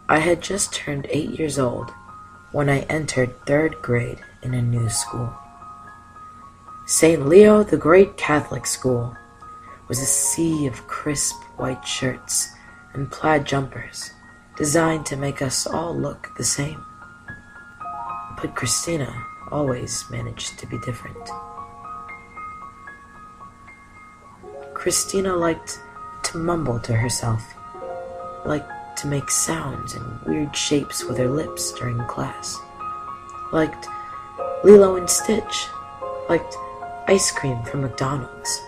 I had just turned 8 years old when I entered third grade in a new school. St. Leo the Great Catholic School was a sea of crisp white shirts and plaid jumpers designed to make us all look the same. But Christina always managed to be different. Christina liked to mumble to herself, liked to make sounds and weird shapes with her lips during class, liked Lilo and Stitch, liked ice cream from McDonald's.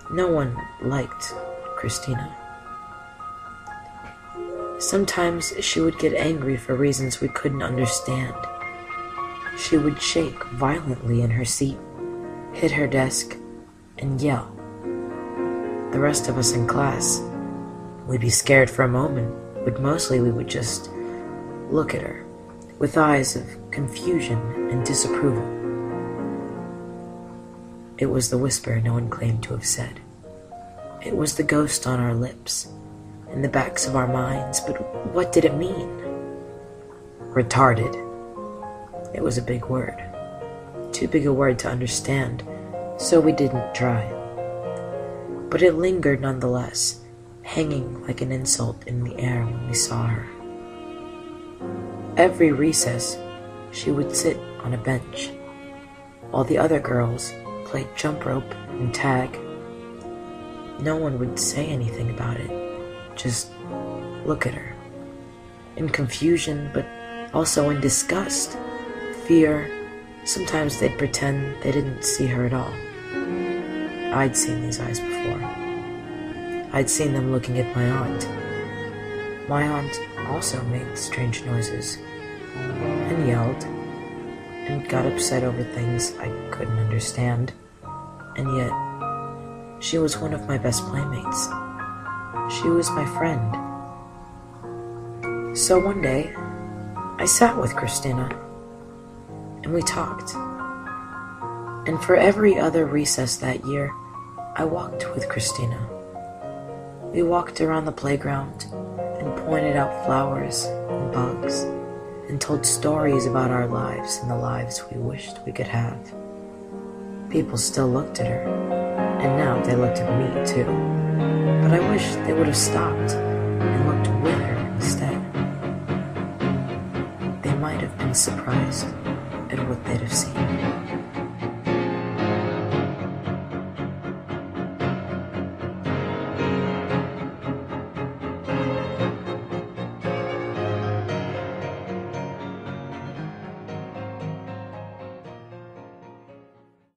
No one liked Christina. Sometimes she would get angry for reasons we couldn't understand. She would shake violently in her seat, hit her desk, and yell. The rest of us in class, we'd be scared for a moment, but mostly we would just look at her with eyes of confusion and disapproval. It was the whisper no one claimed to have said. It was the ghost on our lips, in the backs of our minds, but what did it mean? Retarded. It was a big word. Too big a word to understand, so we didn't try. But it lingered nonetheless, hanging like an insult in the air when we saw her. Every recess, she would sit on a bench, while the other girls played jump rope and tag. No one would say anything about it, just look at her, in confusion, but also in disgust, fear. Sometimes they'd pretend they didn't see her at all. I'd seen these eyes before. I'd seen them looking at my aunt. My aunt also made strange noises, and yelled, and got upset over things I couldn't understand, and yet she was one of my best playmates. She was my friend. So one day, I sat with Christina, and we talked. And for every other recess that year, I walked with Christina. We walked around the playground and pointed out flowers and bugs and told stories about our lives and the lives we wished we could have. People still looked at her, and now they looked at me too. But I wish they would have stopped and looked with her instead. They might have been surprised at what they'd have seen.